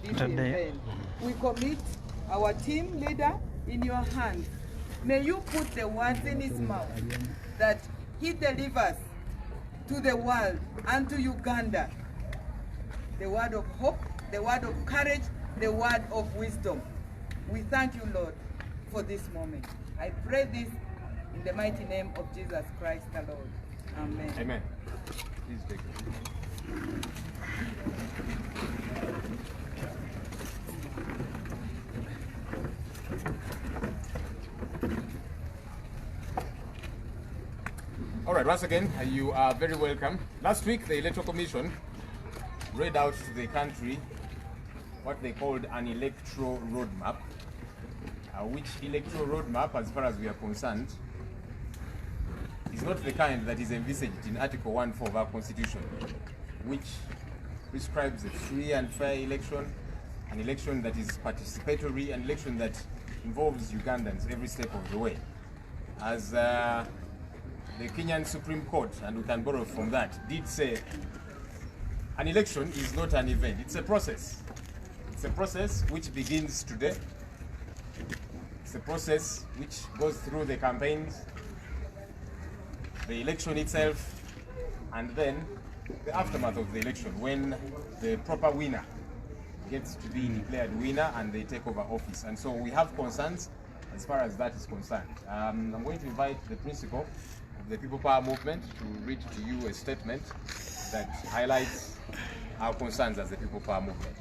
this event. We commit our team leader in your hands. May you put the words in his mouth that he delivers to the world and to Uganda. The word of hope, the word of courage, the word of wisdom. We thank you, Lord, for this moment. I pray this in the mighty name of Jesus Christ the Lord. Amen. Amen. Please take it. All right, once again, you are very welcome. Last week, the Electoral Commission read out to the country what they called an electoral roadmap, which electoral roadmap, as far as we are concerned, is not the kind that is envisaged in Article 1.4 of our Constitution, which prescribes a free and fair election, an election that is participatory, an election that involves Ugandans every step of the way. As the Kenyan Supreme Court, and we can borrow from that, did say an election is not an event, it's a process. It's a process which begins today. It's a process which goes through the campaigns, the election itself, and then the aftermath of the election, when the proper winner gets to be declared winner and they take over office. And so we have concerns as far as that is concerned. I'm going to invite the principal of the People Power Movement to read to you a statement that highlights our concerns as the People Power Movement.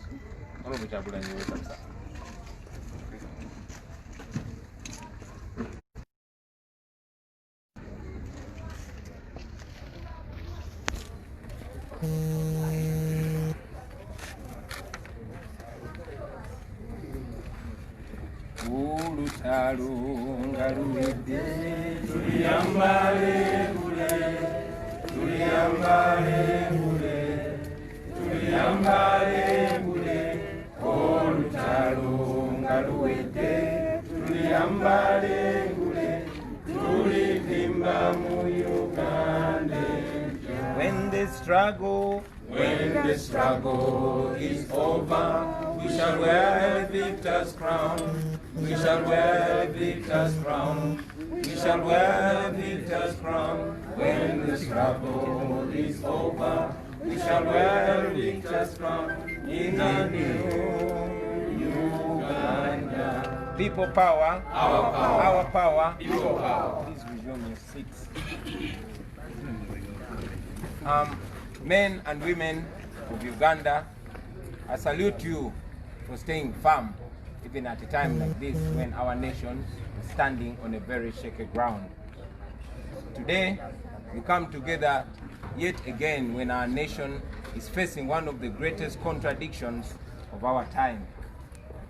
When the struggle is over, we shall wear a victor's crown. We shall wear a victor's crown. We shall wear a victor's crown. When the struggle is over, we shall wear a victor's crown in a new Uganda. People power, Our power. our power, People power. Please resume your seats. Men and women of Uganda, I salute you for staying firm, even at a time like this when our nation is standing on a very shaky ground. Today, we come together yet again when our nation is facing one of the greatest contradictions of our time: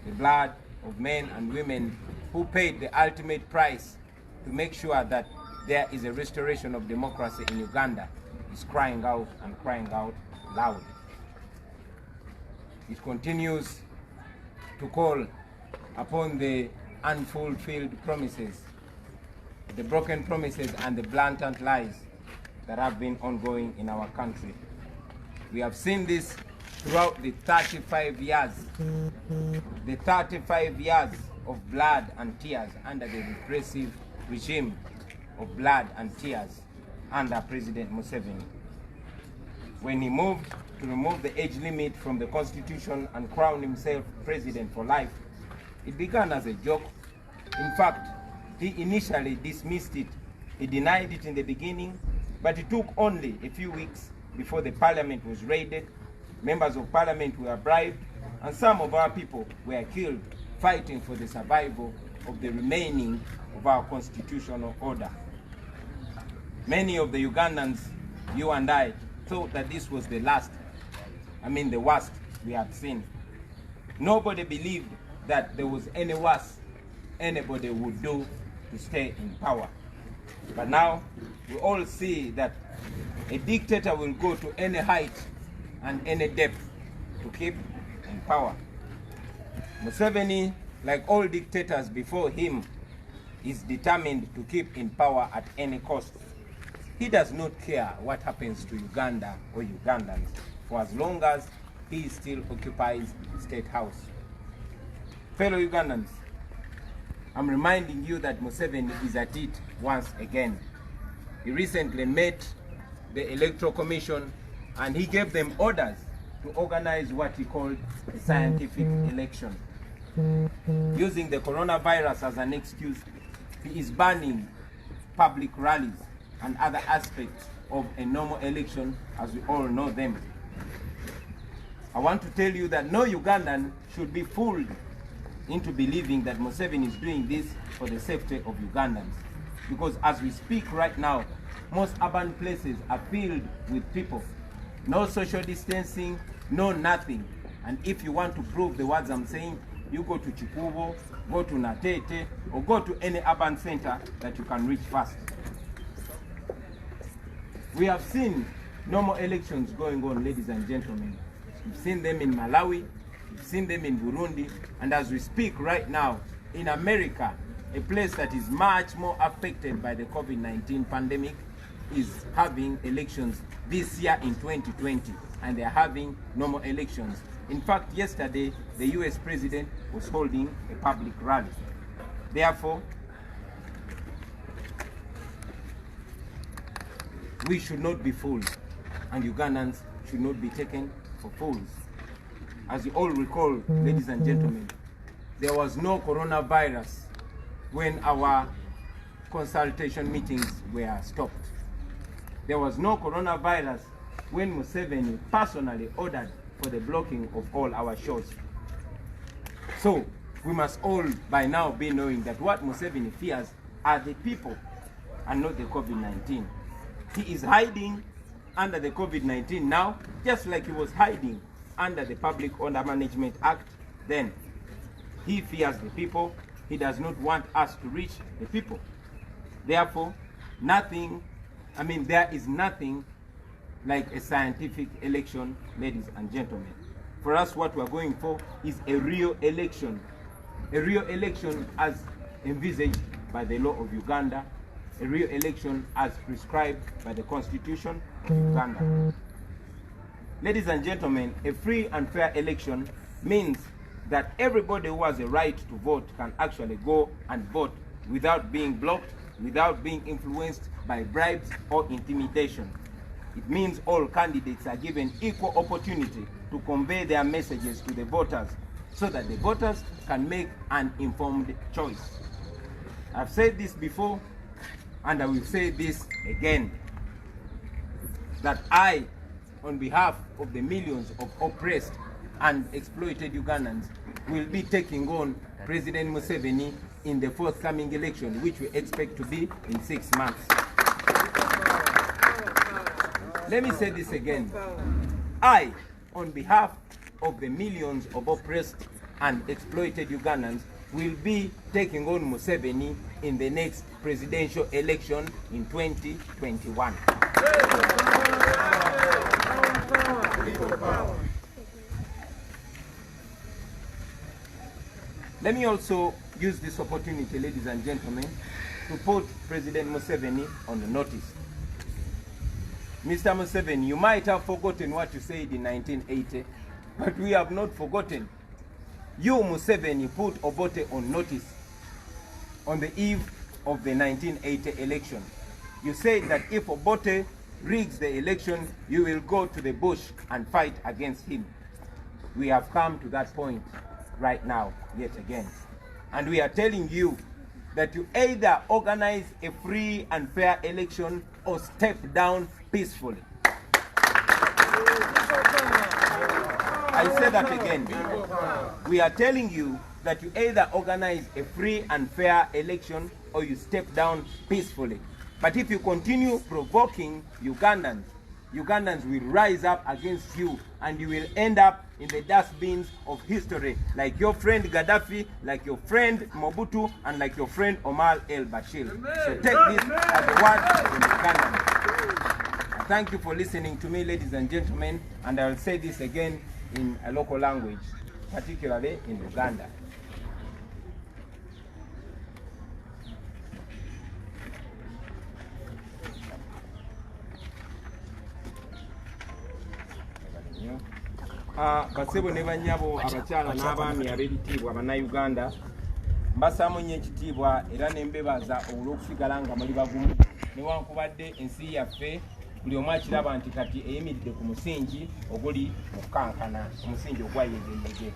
the blood of men and women who paid the ultimate price to make sure that there is a restoration of democracy in Uganda is crying out and crying out loud. It continues to call upon the unfulfilled promises, the broken promises and the blatant lies that have been ongoing in our country. We have seen this throughout the 35 years of blood and tears under the repressive regime of blood and tears under President Museveni. When he moved to remove the age limit from the Constitution and crown himself president for life, it began as a joke. In fact, he initially dismissed it. He denied it in the beginning, but it took only a few weeks before the parliament was raided, members of parliament were bribed, and some of our people were killed fighting for the survival of the remaining of our constitutional order. Many of the Ugandans, you and I, thought that this was the worst we had seen. Nobody believed that there was any worse anybody would do to stay in power. But now, we all see that a dictator will go to any height and any depth to keep in power. Museveni, like all dictators before him, is determined to keep in power at any cost. He does not care what happens to Uganda or Ugandans, for as long as he still occupies State House. Fellow Ugandans, I'm reminding you that Museveni is at it once again. He recently met the Electoral Commission and he gave them orders to organize what he called a scientific election. Using the coronavirus as an excuse, he is banning public rallies and other aspects of a normal election as we all know them. I want to tell you that no Ugandan should be fooled into believing that Museveni is doing this for the safety of Ugandans. Because as we speak right now, most urban places are filled with people. No social distancing, no nothing. And if you want to prove the words I'm saying, you go to Chikubo, go to Natete, or go to any urban center that you can reach fast. We have seen normal elections going on, ladies and gentlemen. We've seen them in Malawi, we've seen them in Burundi, and as we speak right now, in America, a place that is much more affected by the COVID-19 pandemic is having elections this year in 2020, and they're having normal elections. In fact, yesterday, the US president was holding a public rally. Therefore, we should not be fooled, and Ugandans should not be taken for fools. As you all recall, ladies and gentlemen, there was no coronavirus when our consultation meetings were stopped. There was no coronavirus when Museveni personally ordered for the blocking of all our shows. So we must all by now be knowing that what Museveni fears are the people and not the COVID-19. He is hiding under the COVID-19 now, just like he was hiding under the Public Order Management Act then. He fears the people. He does not want us to reach the people. Therefore, there is nothing like a scientific election, ladies and gentlemen. For us, what we're going for is a real election. A real election as envisaged by the law of Uganda. A real election as prescribed by the Constitution of Uganda. Ladies and gentlemen, a free and fair election means that everybody who has a right to vote can actually go and vote without being blocked, without being influenced by bribes or intimidation. It means all candidates are given equal opportunity to convey their messages to the voters so that the voters can make an informed choice. I've said this before, and I will say this again, that I, on behalf of the millions of oppressed and exploited Ugandans, will be taking on President Museveni in the forthcoming election, which we expect to be in 6 months. Let me say this again. I, on behalf of the millions of oppressed and exploited Ugandans, will be taking on Museveni in the next presidential election in 2021. Let me also use this opportunity, ladies and gentlemen, to put President Museveni on the notice. Mr. Museveni, you might have forgotten what you said in 1980, but we have not forgotten. You, Museveni, put Obote on notice on the eve of the 1980 election. You said that if Obote rigs the election, you will go to the bush and fight against him. We have come to that point right now, yet again. And we are telling you that you either organize a free and fair election or step down peacefully. I say that again. We are telling you that you either organize a free and fair election or you step down peacefully. But if you continue provoking Ugandans, Ugandans will rise up against you and you will end up in the dustbins of history, like your friend Gaddafi, like your friend Mobutu, and like your friend Omar el-Bashir. So take this as a word from Uganda. Thank you for listening to me, ladies and gentlemen, and I will say this again in a local language, particularly in Uganda. basebo ne banyabo abakyala n'abaami ab'ebitiibwa bannayuganda mbasaamu nnyo ekitiibwa era nembebaza olw'okusigala nga muli bagumu newankubadde ensi yaffe buli omu akiraba nti kati eyimiridde ku musingi oguli mu kukankana omusingi ogwayegeyege.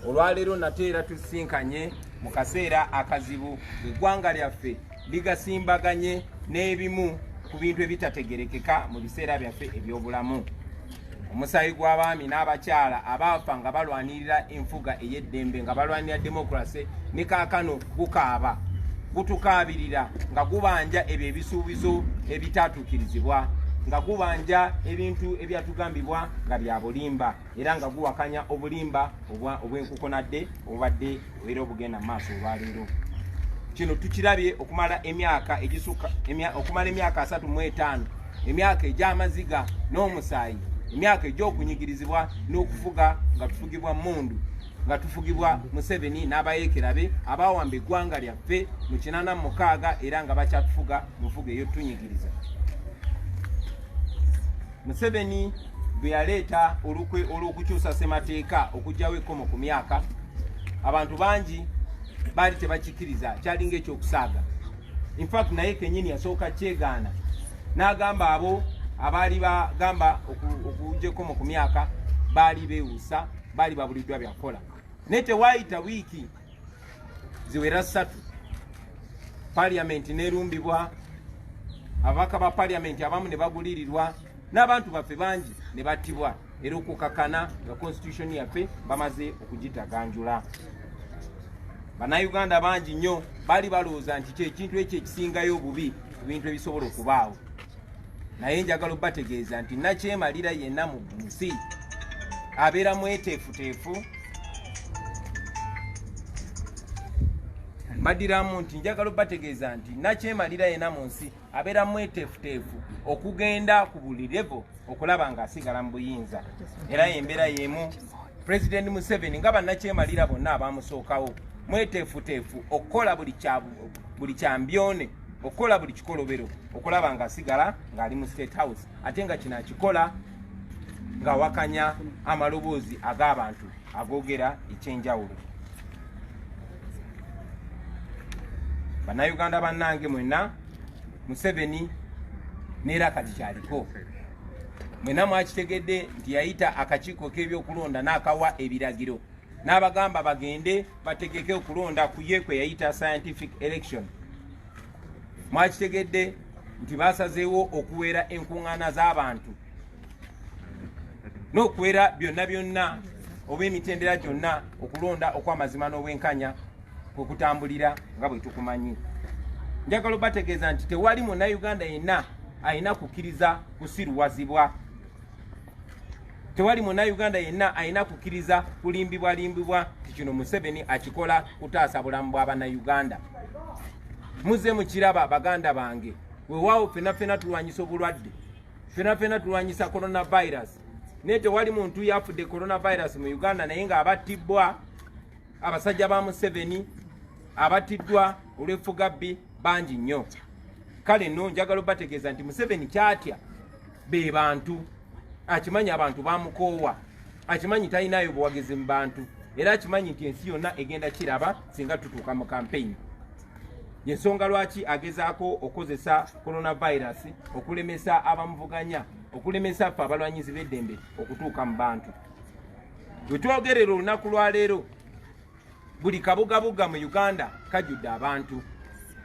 Olwaleero nate era tusisinkanye mu kaseera akazibu eggwanga lyaffe ligasimbaganye n'ebimu ku bintu ebitategerekeka mu biseera byaffe eby'obulamu. Omusaayi gw'abaami n'abakyala abaafa nga balwanirira enfuga ey'eddembe nga balwanirira demokrasi ne kaakano gukaaba gutukaabirira nga gubanja ebyo ebisuubizo ebitatuukirizibwa nga gubanja ebintu ebyatugambibwa nga bya bulimba era nga guwakanya obulimba obw'enkukunadde obubadde era obugenda mu maaso olwaleero. Kino tukirabye okumala emyaka 35 emyaka egy'amaziga n'omusaayi emyaka egy'okunyigirizibwa n'okufuga nga tufugibwa mundu nga tufugibwa Museveni n'abayeekera be abawamba eggwanga lyaffe mu 86 era nga bakyatufuga mu nfuga ey'otunyigiriza. Museveni bwe yaleeta olukwe olw'okukyusa ssemateeka okugyawo ekkomo ku myaka, abantu bangi baali tebakikkiriza, kyalinga ekyokusaaga. In fact naye kennyini yasooka kyegaana n'agamba abo abaali bagamba okujja ekkomo ku myaka baali beewuusa, baali babuliddwa byakola. Naye tewaayita wiiki ziwera 3 paliamenti n'erumbibwa, ababaka ba paliamenti abamu ne bagulirirwa n'abantu baffe bangi ne battibwa era okukakana nga constitution yaffe bamaze okugitaganjula. Bannayuganda bangi nnyo baali balowooza nti kyekintu ekyo ekisingayo obubi ku bintu ebisobola okubaawo. Naye njagala obbategeeza nti nakyemalira yenna mu nsi abeera mweteefuteefu. Mbadiramu nti njagala obbategeeza nti nakyemalira yenna mu nsi abeera mweteefuteefu okugenda ku buli levo okulaba ng'asigala mu buyinza. Era yembeera yemu President Museveni nga bannakyemalira bonna abamusookawo mweteefuteefu okukola buli kyambyone, okukola buli kikolobero okulaba ng'asigala ng'ali mu State House, ate nga kino akikola ng'awakanya amaloboozi ag'abantu agoogera ekyenjawulo. Bannayuganda bannange mwenna, Museveni neera kati kyaliko. Mwenna mwakitegedde nti yayita akakiiko k'ebyokulonda n'akawa ebiragiro n'abagamba bagende bategeke okulonda ku ye kwe yayita scientific election. Mwakitegedde nti basazeewo okuweera enkuŋŋaana z'abantu n'okuweera byonna byonna oba emitendera gyonna okulonda okw'amazima n'obwenkanya kwe kutambulira nga bwe tukumanyi. Njagala obbategeeza nti tewali munnayuganda yenna alina kukkiriza kusiruwazibwa. Tewali munnayuganda yenna alina kukkiriza kulimbibwalimbibwa nti kino Museveni akikola kutaasa bulamu bw'abannayuganda. Muzze mukiraba baganda bange, weewaawo ffenna tulwanyisa obulwadde, ffenna tulwanyisa coronavirus. Naye tewali muntu yafudde coronavirus mu Uganda naye ng'abattibbwa. Abasajja ba Museveni abattiddwa olw'effugabbi bangi nnyo. Kale nno njagala obbategeeza nti Museveni kyatya be bantu, akimanyi abantu bamukoowa, akimanyi talinayo buwagizi mu bantu, era akimanyi nti ensi yonna egenda kiraba singa tutuuka mu campaign. Yensonga lwaki agezaako okozesa coronavirus okulemesa abamuvuganya, okulemesa ffe abalwanyizi b'eddembe okutuuka mu bantu. Bwe twogerera olunaku lwaleero buli kabugabuga mu Uganda kajjudde abantu.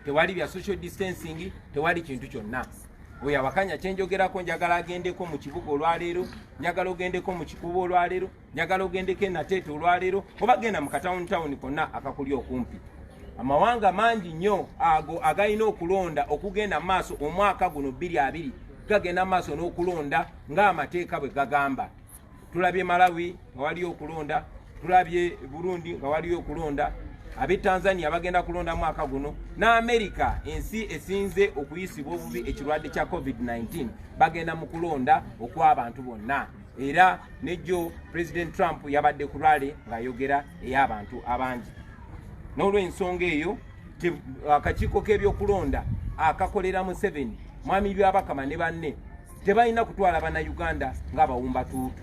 Tewali bya social distancing, tewali kintu kyonna. Oyo abakanya kyenjogerako njagala agendeko mu kibuga olwaleero, njagala ogendeko mu kikubo olwaleero, njagala ogendeko e Nateete olwaleero, oba genda mu katawuni konna akakuli okumpi. Amawanga mangi nnyo ago agalina okulonda okugenda mu maaso omwaka guno 2020 gagenda mu maaso n'okulonda ng'amateeka bwe gagamba. Tulabye Malawi nga waliyo okulonda, tulabye Burundi nga waliyo okulonda, ab'e Tanzania bagenda kulonda mwaka guno, n'Amerika ensi esinze okuyisibwa obubi ekirwadde kya COVID-19 bagenda mu kulonda okw'abantu bonna. Era nejjo President Trump yabadde ku lwale ng'ayogera ey'abantu abangi. N'olw'ensonga eyo akakiiko k'ebyokulonda akakolera Museveni, mwami Byabakama ne banne tebalina kutwala bannayuganda ng'abawumbatuutu.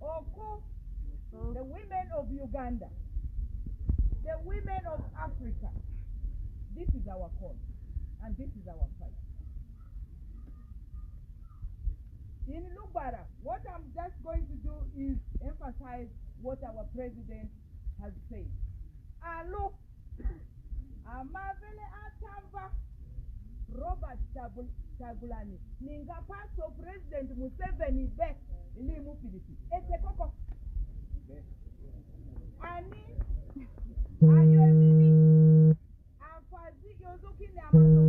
Oko, the women of Uganda, the women of Africa. This is our call, and this is our fight. In Lubara, what I'm just going to do is emphasize what our president has said. Alo, amavele atamba Robert Tagulani, ninga paso President Museveni back limu pilipi. Ete koko. Ani, ayo mimi, afazi yozuki ni amato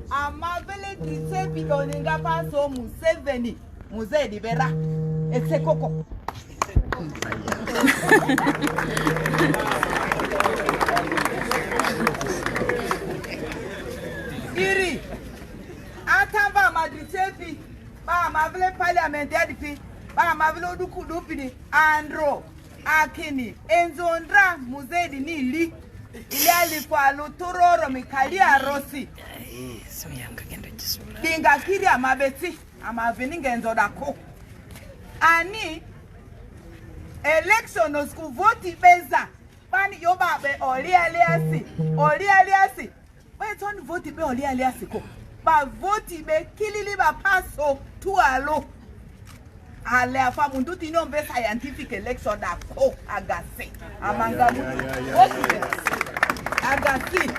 amavele kisepi oninga paso Museveni Muzedi bera. Ete koko. Iri atamba madrisepi ba mavile parliament edipi ba mavile odukudupini andro akini enzondra Muzedi nili ili alifalo tororo mikali arosi kinga kiri amabeti amavini ngenzodako ani election osku vote beza pani yobabe oli aliasi wait on vote be oli aliasi ko ba vote be kilili ba paso tualo ale afa mundu tino be scientific election da ko agase amanga agasi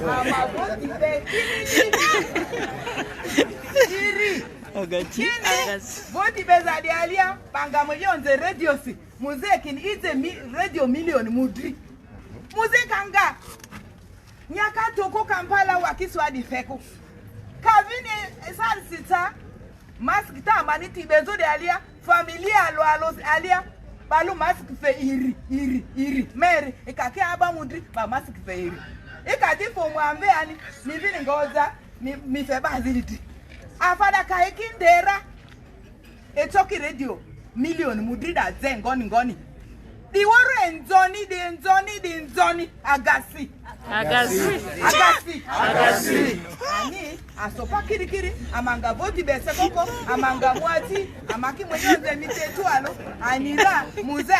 ama vote be kilili Voti beza dialia banga muyonze radio si muzeki ite radio million mudri muzeka nga nyaka toko Kampala wakiswadi feko kavini sarsita mask tamba niti bezo dialia familia alo alia balu mask fe iri meri ikake aba mudri ba mask fe iri ikati fo mwambe ani mivini ngoza mi fe baziliti afada kaikindera etoki radio million mudrida ngoni diworo enzoni agasi ani asopa kirikiri amanga voti bese koko amanga mwati amaki mwenyoze mitetu alo anira muze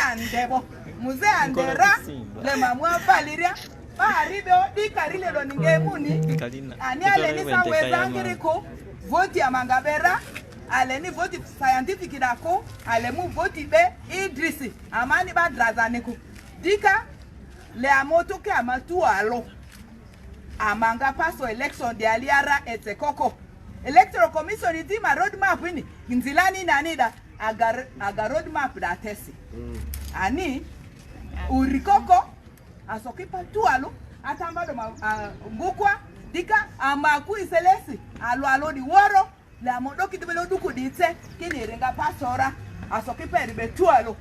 andera le mamwa valiria baharibe dikarile lo ningemuni ani aleni saweza ngiriko voti amangabera aleni voti scientific dako alemu voti be Idrisi amani ba drazaneko dika le amoto ke amatu alo amanga paso election de aliara etekoko electoral commission itima road map ni nzilani nanida aga road map da tesi ani urikoko asokipa tu alo atambado ngukwa dika amaku iselesi alo di woro la modoki tibelo duku dite kini renga pasora asoki peri betualo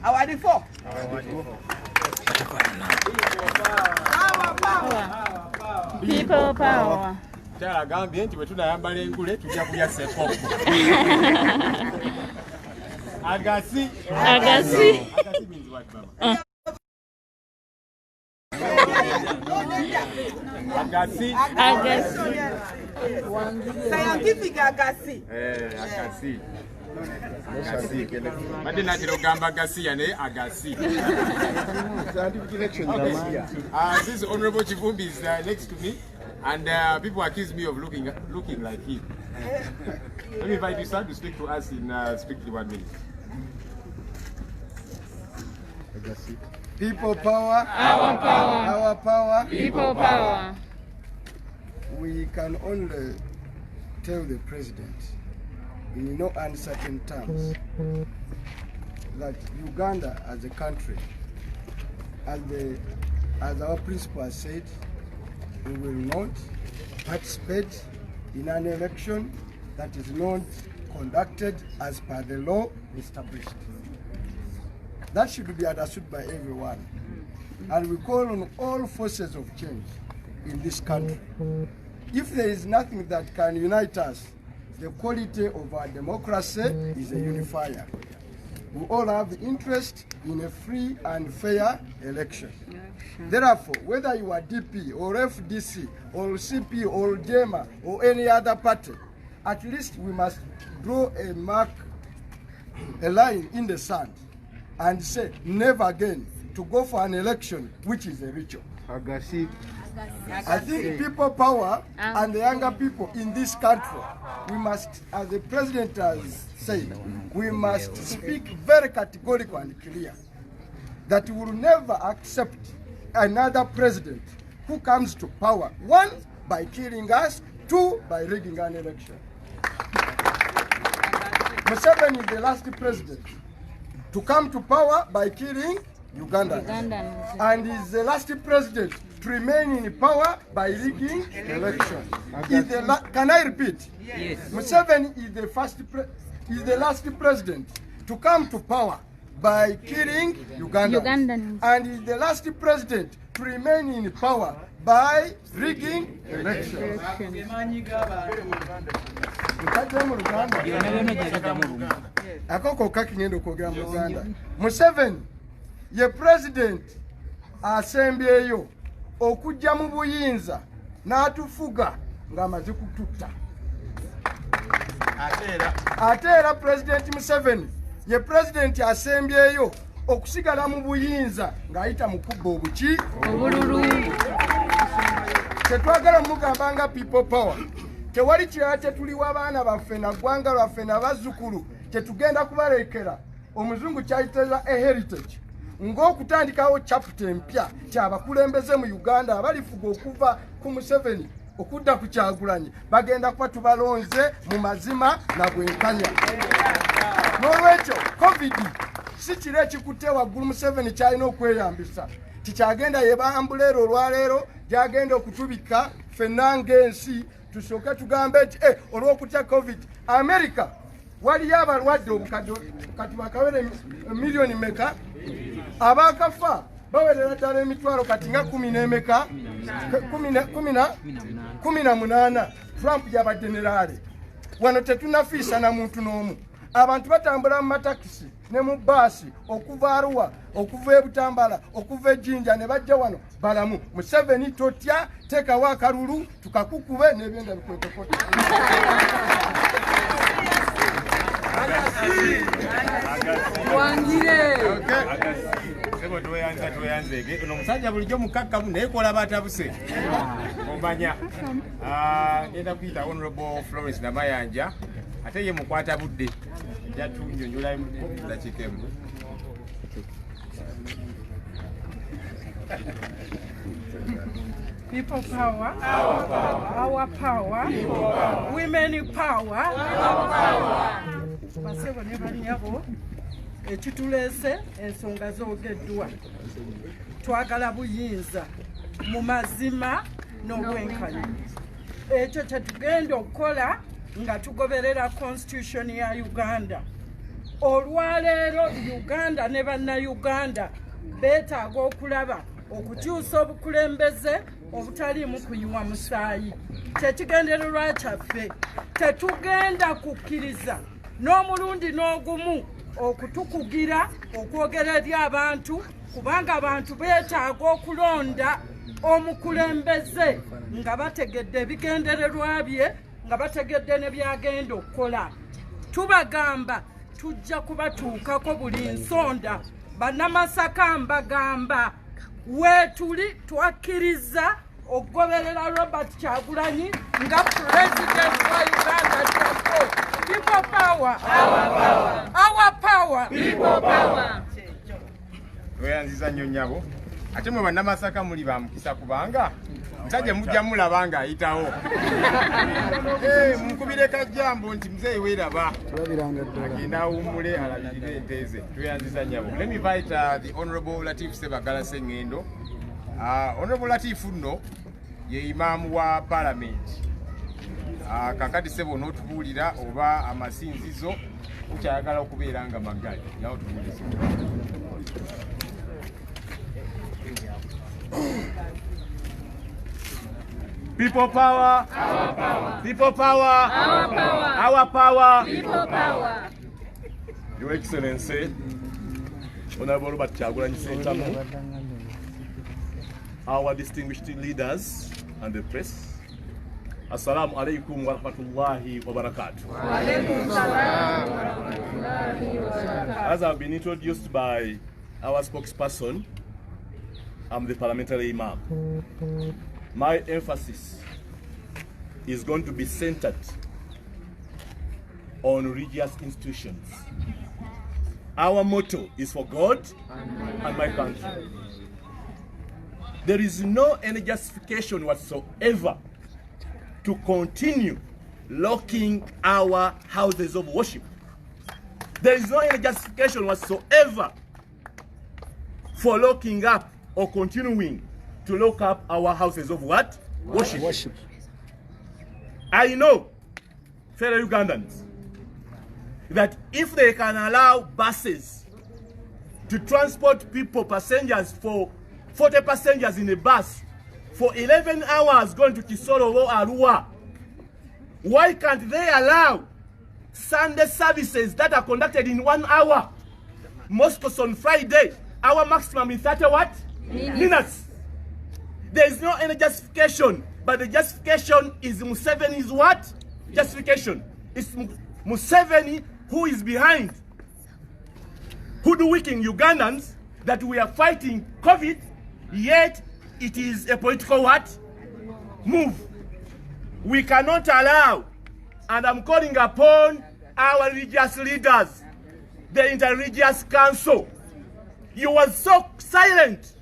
awadi fo people power Tara gambye nti bwe yambala engule tujja kulya sepoko agasi means what baba Agasi. Scientific agasi. Agasi. Madina tirogamba agasi yane agasi. Scientific elections. This Honorable Chivumbi is next to me, and people accuse me of looking like him. Let me invite you, sir, to speak to us in strictly 1 minute. Agasi. People power, our power, people power. We can only tell the president in no uncertain terms that Uganda as a country, as our principal has said, we will not participate in an election that is not conducted as per the law established. That should be understood by everyone. And we call on all forces of change in this country. If there is nothing that can unite us, the quality of our democracy is a unifier. We all have the interest in a free and fair election. Therefore, whether you are DP or FDC or CP or JEMA or any other party, at least we must draw a line in the sand and say never again to go for an election which is a ritual. I think people power and the younger people in this country, we must, as the president has said, we must speak very categorically and clear that we will never accept another president who comes to power, one, by killing us, two, by rigging an election. Museveni is the last president to come to power by killing Uganda. And is the last president to remain in power by rigging elections. Can I repeat? Yes. Museveni is the last president to come to power by killing Ugandans. And is the last president to remain in power by rigging elections. Akoko kakingendo kwogera mu Uganda. Museveni ye president asembyeyo okujja mu buyinza n'atufuga ng'amaze kututta. Ate era president Museveni ye president asembyeyo okusigala mu buyinza ng'ayita mu kubba obuki obululu. Tetwagala mugamba nga people power. Tewali kirala tetuliwa abaana baffe na ggwanga lwaffe na bazzukulu tetugenda kubalekera. Omuzungu kyayiteza a heritage. Ng'okutandikawo chapter empya kyabakulembeze mu Uganda abalifuga okuva ku Museveni okudda ku Kyagulanyi bagenda kuba tubalonze mu mazima na bwenkanya. N'olwekyo covid si kiro ekikutte waggulu Museveni kyalina okweyambisa kikyagenda yebambulero olwaleero gyagenda okutubika ffenna ng'ensi tusooke tugambe nti olw'okutya covid America waliyo abalwadde obukadde kati bakawere miliyoni meka abakafa bawerera ddala emitwalo kati nga 18. Trump yabadde nerale wano tetunafiisa na muntu n'omu. Abantu batambula mu matakisi ne mu baasi okuva Arua okuva Butambala okuva Ejjinja ne bajja wano balamu. Museveni totya teekawo akalulu tukakukube n'ebyenda bikweteko. Omusajja bulijjo mukakkamu naye kola batabuse omanya ngenda kuyita Honorable Florence Namayanja ate ye mukwata budde jatunyonyola dakikemu. People power, our power, women power, basebo ne banyabo ekitulese ensonga zoogeddwa. Twagala buyinza mu mazima n'obwenkanya. Ekyo kye tugenda okukola nga tugoberera constitution ya Uganda. Olwaleero Uganda ne bannayuganda beetaaga okulaba okukyusa obukulembeze obutaliimu kunywa musaayi. Kyekigendererwa kyaffe. Tetugenda kukkiriza n'omulundi n'ogumu okutukugira okwogera eri abantu kubanga abantu beetaaga okulonda omukulembeze nga bategedde ebigendererwa bye nga bategedde ne byagenda okukola. Tubagamba tujja kubatuukako buli nsonda. Bannamasaka mbagamba weetuli twakkiriza okugoberera Robert Kyagulanyi nga president wa Uganda. People power, our power, people power. Weyanziza nnyo nnyabo ate mwe bannamasaka muli bamukisa kubanga musajja mujja mulabanga ayitawo. Mukubire kajjambo nti muzeeyi weeraba agenda awummule alabirire enteeze. Tweyanziza nnyabo. Let me invite the Honorable Latif Sebagala Sengendo. Honorable Latif nno ye imaamu wa Parliament. Kakati sebo onotubuulira oba amasinzizo kukyayagala okubeera nga magali. Yawo tubuulize. People power, our power. People power, our power. Our power, people power. Your Excellency, Honorable Robert Kyagulanyi Ssentamu, our distinguished leaders and the press, Assalamu alaikum wa rahmatullahi wa barakatuh. As I've been introduced by our spokesperson, I'm the parliamentary imam. My emphasis is going to be centered on religious institutions. Our motto is for God and my country. There is no any justification whatsoever to continue locking our houses of worship. There is no any justification whatsoever for locking up or continuing to lock up our houses of what? Worship. I know, fellow Ugandans, that if they can allow buses to transport people, passengers, for 40 passengers in a bus for 11 hours going to Kisoro or Arua, why can't they allow Sunday services that are conducted in 1 hour? Mosques on Friday, our maximum is 30 what? Minutes. There is no any justification, but the justification is Museveni's what? Justification. It's Museveni who is behind. Hoodwinking Ugandans that we are fighting COVID, yet it is a political what? Move. We cannot allow, and I'm calling upon our religious leaders, the Interreligious Council. You were so silent.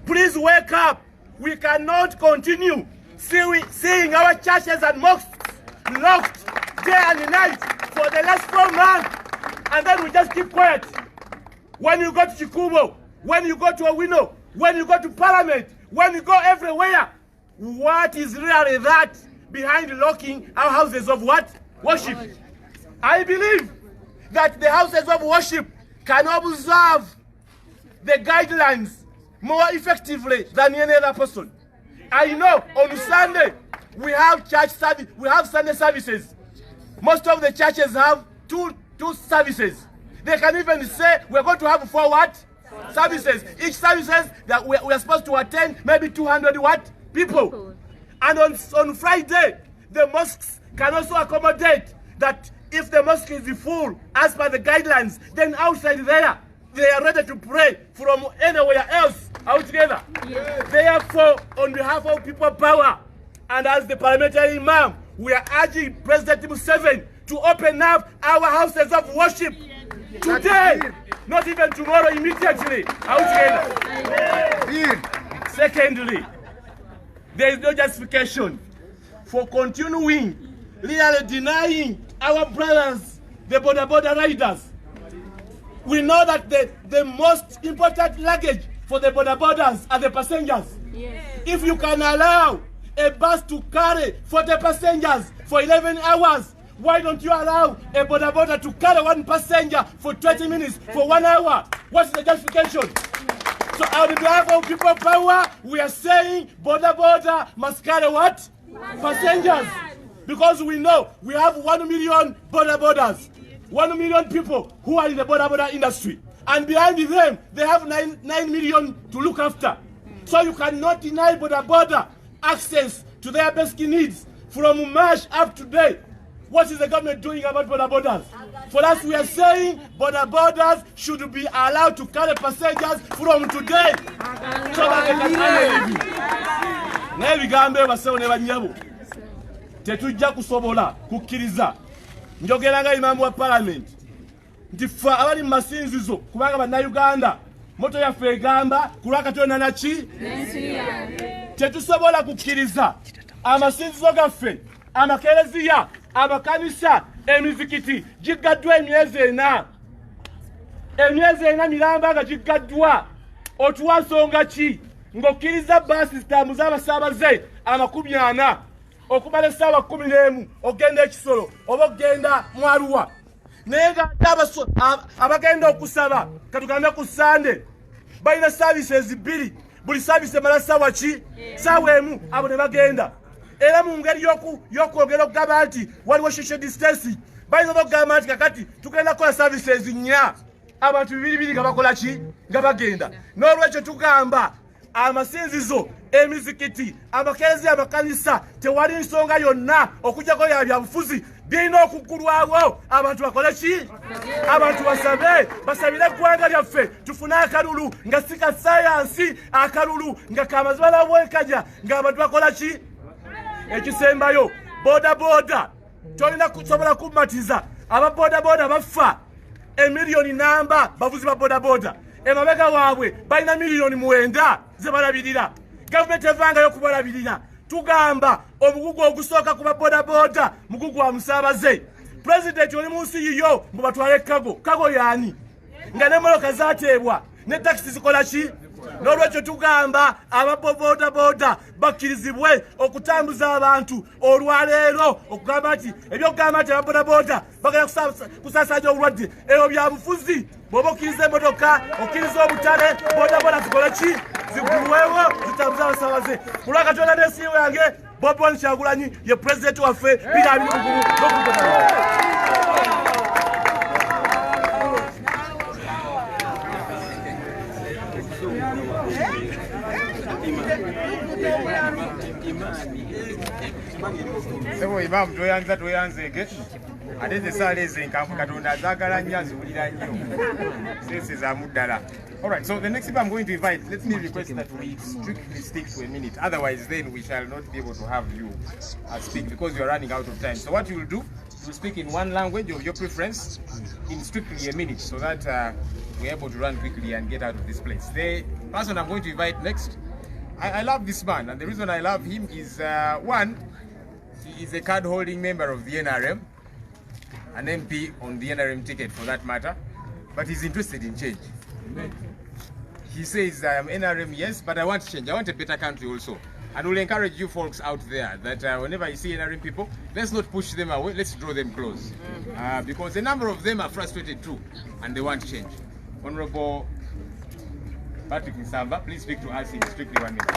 Please wake up. We cannot continue seeing our churches and mosques locked day and night for the last 4 months, and then we just keep quiet. When you go to Chikubo, when you go to Owino, when you go to Parliament, when you go everywhere, what is really that behind locking our houses of what? Worship. I believe that the houses of worship can observe the guidelines more effectively than any other person. I know on Sunday we have church service, we have Sunday services. Most of the churches have two services. They can even say we're going to have 4 what? Services. Each services that we are supposed to attend maybe 200 what? People. And on Friday, the mosques can also accommodate that if the mosque is full as per the guidelines, then outside there, they are ready to pray from anywhere else altogether. Yes. Therefore, on behalf of people power, and as the parliamentary imam, we are urging President Museveni to open up our houses of worship today, not even tomorrow, immediately altogether. Secondly, there is no justification for continuing really denying our brothers, the border riders. We know that the most important luggage for the borders are the passengers. Yes. If you can allow a bus to carry 40 passengers for 11 hours, why don't you allow a border to carry 1 passenger for 20 minutes for 1 hour? What's the justification? So on behalf of people power, we are saying border must carry what? Passengers. Because we know we have 1 million borders. 1 million people who are in the border industry. And behind them, they have 9 million to look after. So you cannot deny border access to their basic needs from March up to today. What is the government doing about borders? For us, we are saying borders should be allowed to carry passengers from today so that they can handle it. Nebigambe basewo ne banyabo. Tetujja kusobola kukkiriza. Njogeranga imamu wa parliament. Ntifa abali masinzizo kubanga bannayuganda moto yaffe egamba kulwaka tona nachi tetusobola kukkiriza amasinzizo gaffe amakereziya amakanisa emizikiti gigaddwa emyezi 4 miramba nga gigaddwa otuwa nsonga ki ng'okkiriza baasi zitambuza abasaabaze 40 okumala essaawa 11 ogenda ekisolo oba ogenda mwaluwa naye nga abagenda okusaba katugambe ku Sande balina services 2 buli service emala ssaawa ki ssaawa emu abo ne bagenda era mu ngeri y'okwogera okugamba nti waliwo social distancing bayinza okugamba nti kakati tugenda kukola services nnya abantu bibiri nga bakola ki nga bagenda n'olwekyo tugamba amasinzizo emizikiti amakeezi amakanisa tewali nsonga yonna okujjako ya byabufuzi birina okuggulwawo abantu bakole ki abantu basabire eggwanga lyaffe tufune akalulu nga si ka sayansi akalulu nga kamazima n'obwenkanya ng'abantu bakola ki ekisembayo bodaboda tolina kusobola kummatiza ababodaboda bafa emiliyoni namba bavuzi ba bodaboda emabega waabwe balina miliyoni 9 ze balabirira gavumenti evangayo kubalabirira tugamba omugugu ogusooka ku babodaboda mugugu wa musaabaze pulezidenti oli mu nsi yiyo mbu batwale kago yaani nga n'emmotoka zaateebwa ne takisi zikola ki n'olwekyo tugamba ababodaboda bakkirizibwe okutambuza abantu olwaleero okugamba nti ebyokugamba nti ababodaboda bagenda kusaasaanya obulwadde ebyo byabufuzi bw'oba okkiriza emmotoka okkiriza obutale bodaboda zikole ki zigulwewo zitambuza abasaabaze ku lwa Katonda n'ensiimu yange Bobi Kyagulanyi ye pulezidenti waffe 2023 Sebo Imam toyanzeke ate zesaala ezenkambu Katonda azaagala nnyo aziwulira nnyo sese za muddala. Alright, so the next people I'm going to invite, let me request that we strictly stick to a minute. Otherwise, then we shall not be able to have you speak because you are running out of time. So what you will do, you speak in one language of your preference in strictly a minute so that we're able to run quickly and get out of this place. The person I'm going to invite next, I love this man, and the reason I love him is one, he is a card-holding member of the NRM, an MP on the NRM ticket for that matter, but he's interested in change. He says, I am NRM, yes, but I want change. I want a better country also. And we'll encourage you folks out there that whenever you see NRM people, let's not push them away, let's draw them close. Because a number of them are frustrated too, and they want change. Honorable Patrick Nsamba, please speak to us in strictly 1 minute.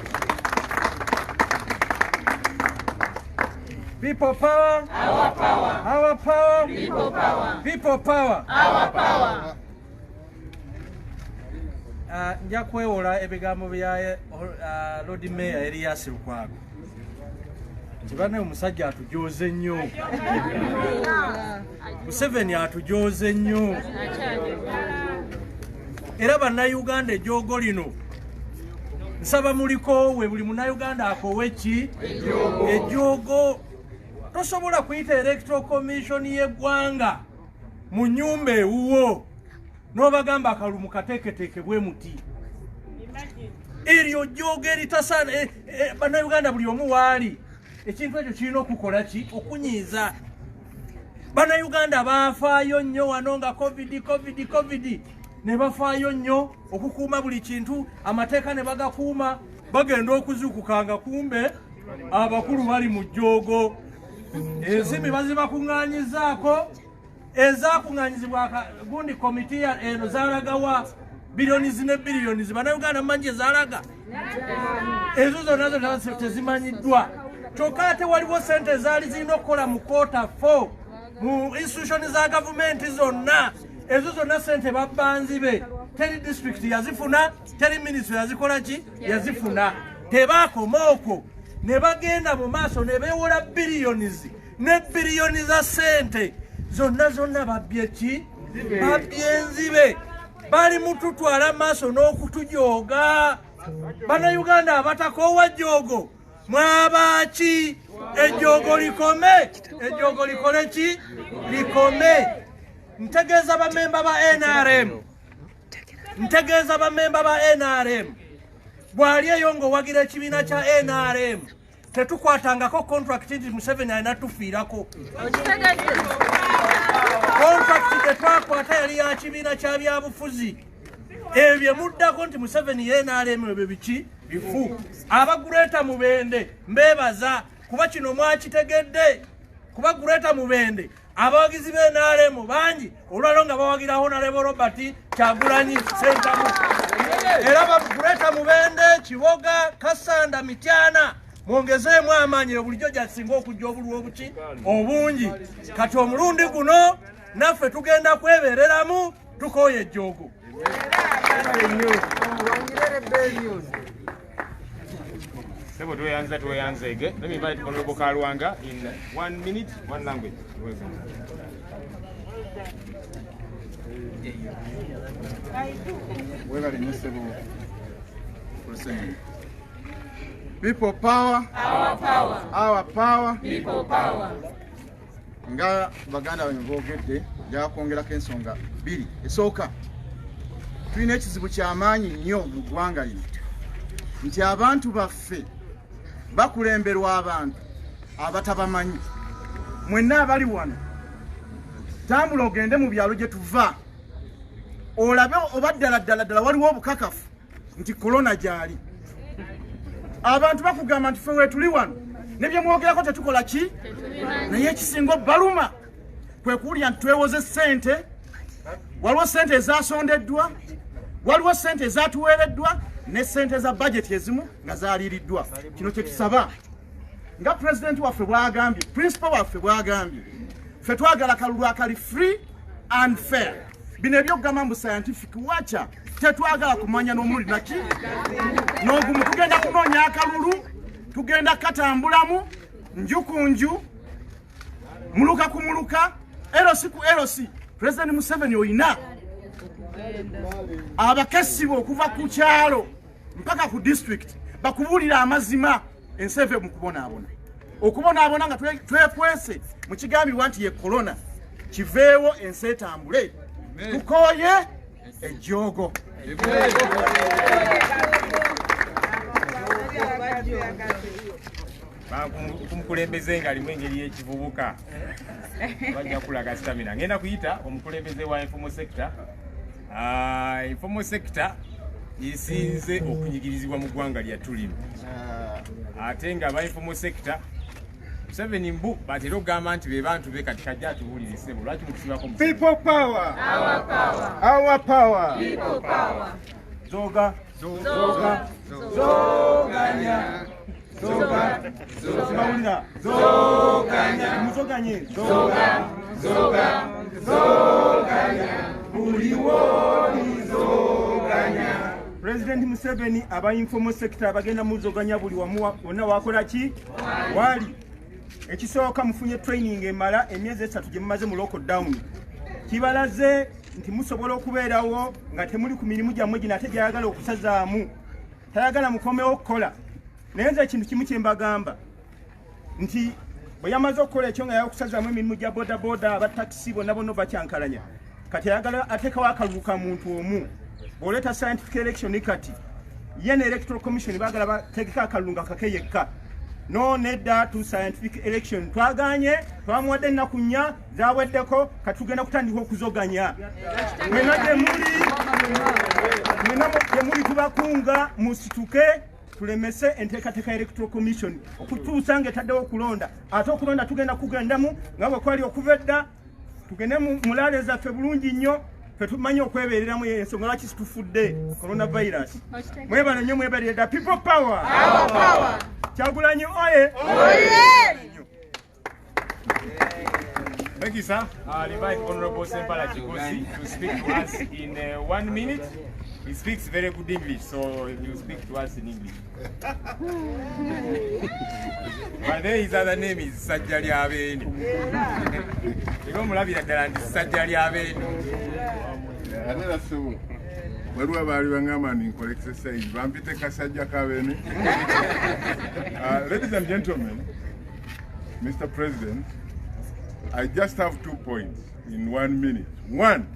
People power, our power. Our power, people power. People power, our power. Nja kwewola ebigambo bya Lord Mayor Elias Lukwago. Kibane omusajja atujooze nnyo. Museveni atujooze nnyo. Era bannayuganda ejjoogo lino nsaba muliko we buli munnayuganda akoowe ki ejjoogo tosobola kuyita electoral commission y'eggwanga mu nnyumba ewuwo n'obagamba akalumu kateeketeeke bwe muti eryo jjoogo eritasaana bannayuganda buli omu waali ekintu ekyo kirina okukola ki okunyiiza bannayuganda baafaayo nnyo wano nga covid ne bafaayo nnyo okukuuma buli kintu amateeka ne bagakuuma bagenda okuzuukukanga kumbe abakulu bali mu jjoogo enzimi bazibakuŋŋaanyizaako ezaakuŋŋaanyizibwa gundi komiti eno zaalagawa biliyonizi ne biliyonizi bannayuganda mangi ezaalaga ezo zonna tezimanyiddwa kyokka ate waliwo sente ezaali zirina okukola mu kota 4 mu institutioni za gavumenti zonna ezo zonna sente babbanzibe teri district yazifuna teri ministry yazikola ki yazifuna tebaakoma okwo ne bagenda mu maaso ne beewola biliyonizi ne biliyoni za sente zonna babbye ki babbye enzibe bali mututwala maaso n'okutujooga bannayuganda abatakoowa jjoogo mwabaki ejjoogo likome ejjoogo likole ki likome ntegeeza bamemba ba NRM bw'ali eyo ng'owagira ekibiina kya NRM tetukwatangako contract nti Museveni alina tufiirako contract tetwakwata yali ya kibiina kya byabufuzi ebyo bye muddako nti Museveni ye NRM ebyo biki bifu abaguleeta Mubende mbeebaza kuba kino mwakitegedde kuba guleeta Mubende abawagizi b'NRM bangi olwalo nga bawagira Honorable Robert Kyagulanyi Ssentamu era baguleeta Mubende Kiboga Kasanda Mityana mwongezeemu amaanyi bulijjo gyasinga okujja obulwa obuki obungi kati omulundi guno naffe tugenda kwebereramu tukooya ejjoogo. Sebo tuyanze again. Let me invite Honorable Kalwanga in 1 minute, one language. People power, our power, our power, people power. Nga baganda banyogedde jakwongerako ensonga bbiri. Esooka tulina ekizibu ky'amaanyi nnyo mu ggwanga lino nti abantu baffe bakulemberwa abantu abatabamanyi. Mwenna abali wano tambula ogende mu byalo gye tuva olabe oba ddala waliwo obukakafu nti korona gyali. Abantu bakugamba nti ffe weetuli wano ne bye mwogerako tetukola ki naye ekisinga obbaluma kwe kuwulira nti twewoze ssente. Waliwo ssente ezasondeddwa, waliwo ssente ezatuweereddwa ne ssente za bajeti ezimu nga zaaliiriddwa. Kino kye tusaba nga pulezidenti waffe bw'agambye, principal waffe bw'agambye, ffe twagala kalulu akali free and fair. Bino ebyokugamba mbu scientific wacha tetwagala kumanya n'omulundi naki n'ogumu. Tugenda kunoonya akalulu, tugenda katambulamu nju ku nju, muluka ku muluka, erosi ku erosi. President Museveni oyina abakesibo okuva ku kyalo mpaka ku district bakubuulira amazima enseve mu kubonaabona. Okubonaabona nga twekwese mu kigambibwa nti ye korona kiveewo ensi etambule tukooye ejjoogo. Kumukulembeze nga alimu engeri y'ekivubuka bajja kulaga stamina. Ngenda kuyita omukulembeze wa informal sector. Informal sector esinze okunyigirizibwa mu ggwanga lyattu lino ate nga aba informal sector Museveni mbu batera okugamba nti be bantu be kati kajja atubuulire lwaki mukusibako People power, Our power, our power. people power. Zoga, Zoga, zoganya, zoga, zoganya, zoganya, muzoganye, zoga, zoga, zoganya, buliwoli zoganya. President Museveni aba informal sector abagenda muzoganya buli wamu wonna wakola ki wali. Ekisooka mufunye training emala emyezi 3 gye mumaze mu lockdown. Kibalaze nti musobola okubeerawo nga temuli ku mirimu gyammwe gino ate gyayagala okusazaamu. Tayagala mukomewo okukola. Naye nze ekintu kimu kye mbagamba nti bwe yamaze okukola ekyo nga yakusazaamu emirimu gya bodaboda abatakisi bonna bonna bakyankalanya. Kati ayagala ateekawo akalulu ka muntu omu. Bw'oleeta scientific election kati ye ne electoral commission baagala bategeka akalulu nga kake yekka. No nedda to scientific election. Twaganye, twamuwadde ennaku 4 zaweddeko kati tugenda kutandika okuzoganya. Mwena gye muli tubakunga musituke tulemese enteekateeka electoral commission okutuusa ng'etaddewo okulonda. Ate okulonda tugenda kugendamu nga bwe kwali okuva edda tugende mu laale zaffe bulungi nnyo ffe tumanyi okwebeereramu ensonga lwaki situfudde coronavirus. Mwebale nnyo mwebalire dda. People power, Our power. Kyagulanyi oye. Thank you, sir. I'll invite Honorable Sempala Chigosi to speak to us in 1 minute. He speaks very good English, so he'll speak to us in English. But then his other name is Sajjali Abeni. You don't love it, Sajjali Abeni. Waliwo baali bangamba nkole exercise bampite kasajja kabene. Ladies and gentlemen, Mr. President, I just have 2 points in 1 minute. One,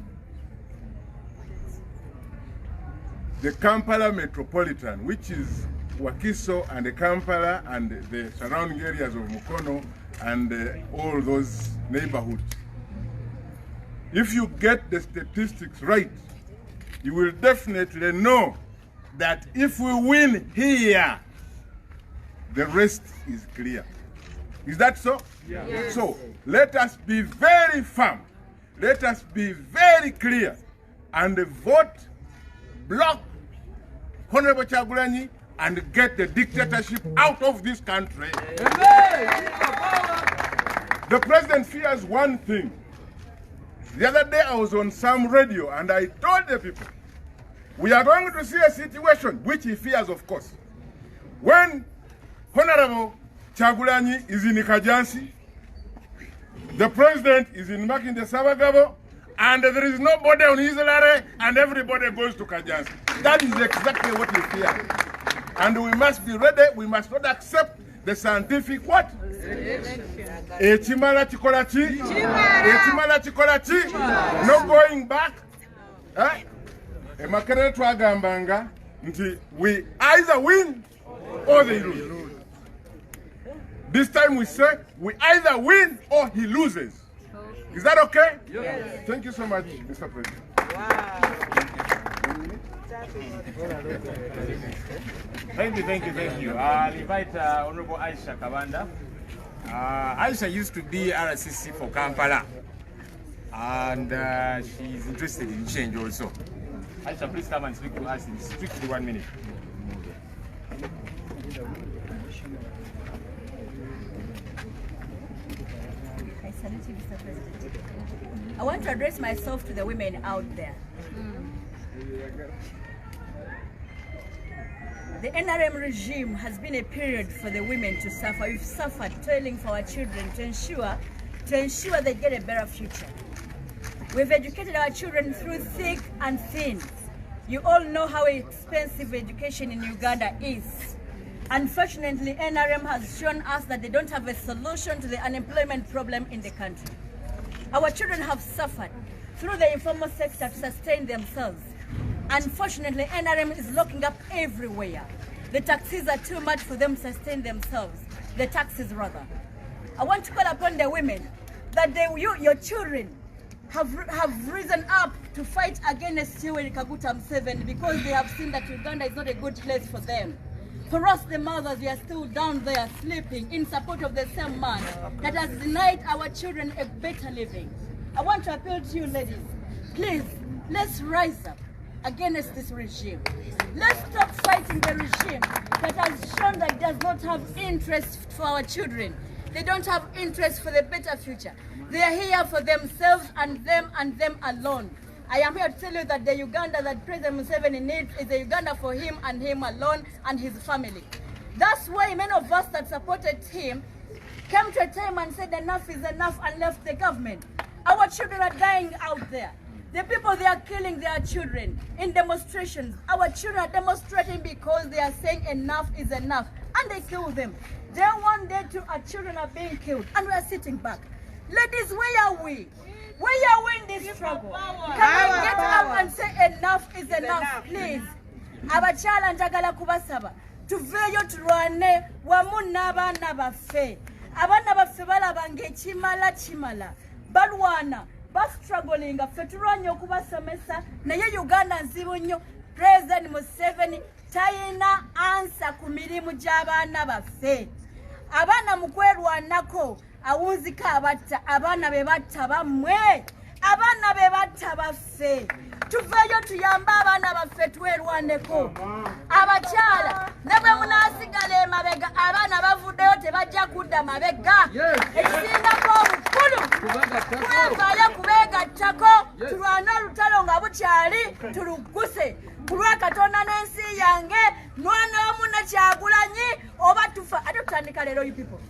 the Kampala Metropolitan, which is Wakiso and Kampala and the surrounding areas of Mukono and all those neighborhoods. If you get the statistics right, you will definitely know that if we win here, the rest is clear. Is that so? Yes. So let us be very firm. Let us be very clear and vote block Honorable Kyagulanyi and get the dictatorship out of this country. The president fears one thing. The other day I was on some radio and I told the people, we are going to see a situation which he fears, of course. When Honorable Chagulanyi is in Kajansi, the president is in Makinde Sabagabo, and there is nobody on his lare, and everybody goes to Kajansi. That is exactly what we fear. And we must be ready, we must not accept the scientific what? Echimala chikolachi. Echimala chikolachi. No going back. Emakere twagambanga nti we either win or they lose. This time we say we either win or he loses. Is that okay? Yes. Thank you so much, Mr. President. Wow. Thank you. I'll invite Honorable Aisha Kabanda. Aisha used to be RCC for Kampala, and she's interested in change also. Aisha, please come and speak to us in strictly 1 minute. I salute you, Mr. President. I want to address myself to the women out there. The NRM regime has been a period for the women to suffer. We've suffered toiling for our children to ensure they get a better future. We've educated our children through thick and thin. You all know how expensive education in Uganda is. Unfortunately, NRM has shown us that they don't have a solution to the unemployment problem in the country. Our children have suffered through the informal sector to sustain themselves. Unfortunately, NRM is locking up everywhere. The taxes are too much for them to sustain themselves. The taxes, rather. I want to call upon the women that your children have risen up to fight against you in Kaguta Museveni because they have seen that Uganda is not a good place for them. For us, the mothers, we are still down there sleeping in support of the same man that has denied our children a better living. I want to appeal to you, ladies. Please, let's rise up against this regime. Let's stop fighting the regime that has shown that it does not have interest for our children. They don't have interest for the better future. They are here for themselves and them alone. I am here to tell you that the Uganda that President Museveni needs is a Uganda for him and him alone and his family. That's why many of us that supported him came to a time and said enough is enough and left the government. Our children are dying out there. The people, they are killing their children in demonstrations. Our children are demonstrating because they are saying enough is enough. And they kill them. Day one, day two, our children are being killed. And we are sitting back. Ladies, where are we? Where are we in this struggle? Can we get up and say enough is enough, please? Abachala njagala kubasaba. Tuveyo turwane wamu n'abaana baffe. Abaana baffe balaba ng'ekimala. Balwana. Struggling ffe tulwanye okubasomesa naye Uganda nzibu nnyo. President Museveni tayina ansa ku mirimu gy'abaana baffe. Abaana mu kwerwanako awunzika abatta abaana be batta bammwe abaana be batta baffe. Tuveeyo tuyambe abaana baffe twerwaneko. Abakyala ne bwe munaasigala emabega abaana bavuddeyo tebajja kudda mabega. Ekisingako obukulu twevaayo kubeegattako tulwane olutalo nga bukyali tulugguse ku lwa Katonda n'ensi yange mwana wamu ne Kyagulanyi oba tufa. Ate tutandika leero you people.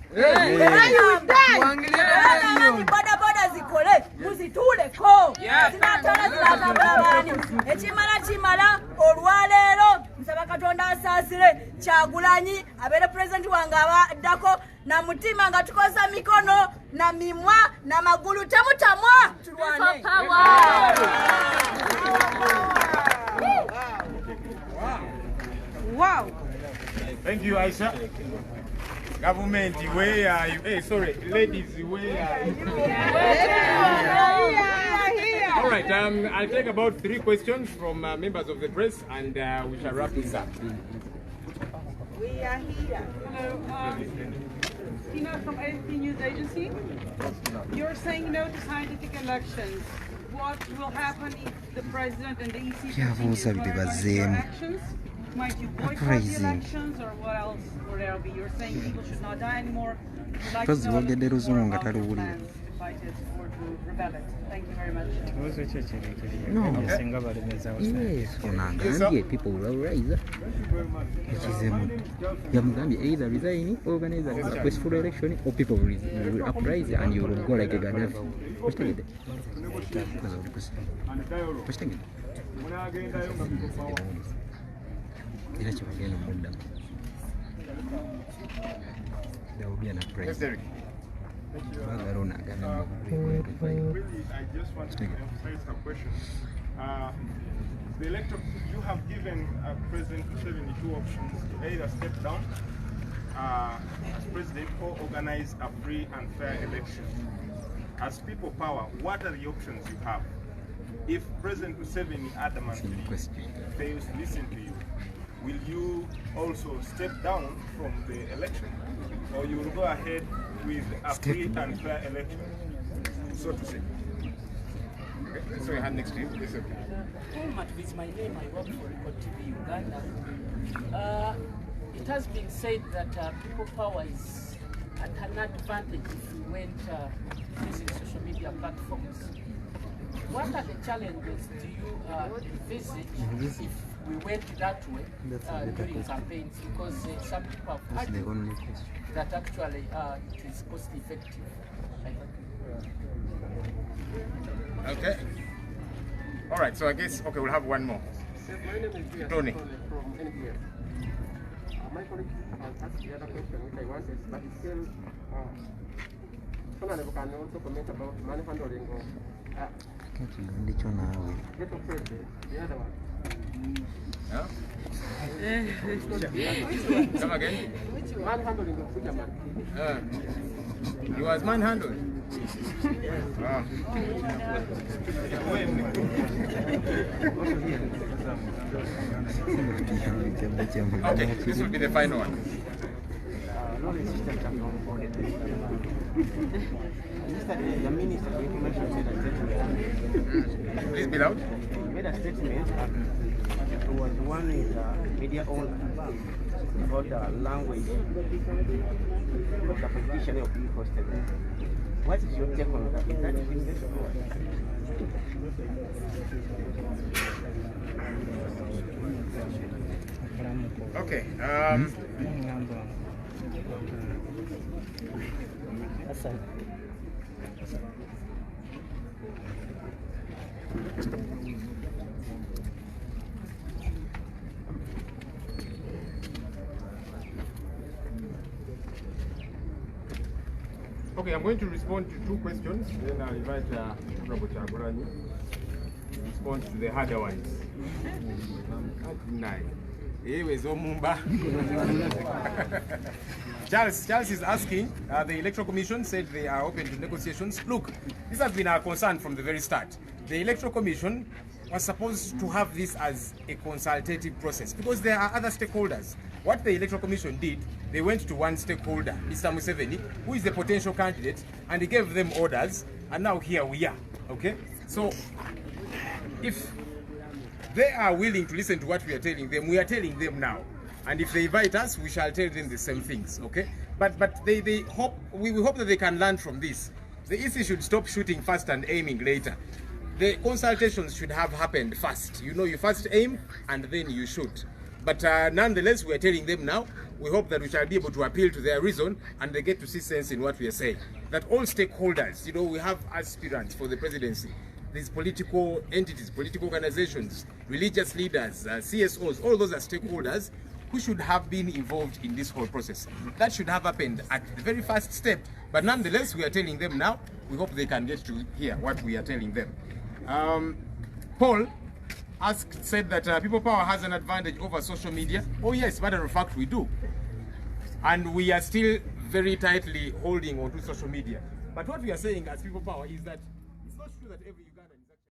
Abangi bodaboda zikole muzituuleko zinatala zinatambula baani ekimala olwaleero nsaba Katonda asaasire Kyagulanyi abeere pulezidenti wange abaddako na mutima nga tukoza mikono na mimwa na magulu temutamwa tulwane. Wow. Thank you, Aisha. Government, where are you? Hey, sorry, ladies, where are you? All right, I'll take about 3 questions from members of the press, and we shall wrap this up. We are here. Hello, Tina from AFP News Agency. You're saying no to scientific elections. What will happen if the president and the EC continue to actions? Might you boycott the elections, or what else would there be? You're saying people should not die anymore. We'd like to know a little bit more about your plans to fight it or to rebel it. Thank you very much. No. Yes, Gambia people will rise. It is Gambia either resign, organize a peaceful election, or people will uprise and you will go like a Gaddafi. What's the there will be an uprising. Yes, Derek. Really, I just want to emphasize a question. You have given President Museveni 2 options to either step down as president or organize a free and fair election. As people power, what are the options you have? If President Museveni adamantly fails to listen to you, will you also step down from the election, or you will go ahead with a free and fair election, so to say? Okay, so your hand next to you. Yes, okay. Paul Matvi is my name. I work for Record TV Uganda. It has been said that people power is at an advantage if we went using social media platforms. What are the challenges do you envisage if we went that way during campaigns? Because some people have argued that actually it is cost effective. Okay. All right, so I guess, okay, we'll have one more. My name is Tony. From NPS. My colleague has asked the other question which I wanted, but it's still, Honorable can also comment about manhandling of Ghetto President, the other one. Yeah? Come again? Manhandling of Fujaman. He was manhandled. Wow. Okay, this will be the final one. Yesterday, the Minister of Information made a statement. Please be loud. He made a statement. It was one with media owner about the language of the politician of being hosted. What is your take on that? Is that intimidation or what? Okay. Okay, I'm going to respond to 2 questions, then I'll invite Honorable Chagulanyi to respond to the harder ones. Charles is asking, the Electoral Commission said they are open to negotiations. Look, this has been our concern from the very start. The Electoral Commission was supposed to have this as a consultative process because there are other stakeholders. What the Electoral Commission did, they went to one stakeholder, Mr. Museveni, who is the potential candidate, and he gave them orders, and now here we are, okay? So, if they are willing to listen to what we are telling them, we are telling them now. And if they invite us, we shall tell them the same things, okay? But we hope that they can learn from this. The EC should stop shooting first and aiming later. The consultations should have happened first. You know, you first aim and then you shoot. But nonetheless, we are telling them now, we hope that we shall be able to appeal to their reason and they get to see sense in what we are saying. That all stakeholders, you know, we have aspirants for the presidency. These political entities, political organizations, religious leaders, CSOs, all those are stakeholders who should have been involved in this whole process. That should have happened at the very first step. But nonetheless, we are telling them now, we hope they can get to hear what we are telling them. Paul said that People Power has an advantage over social media. Oh yes, matter of fact, we do. And we are still very tightly holding on to social media. But what we are saying as People Power is that it's not true that every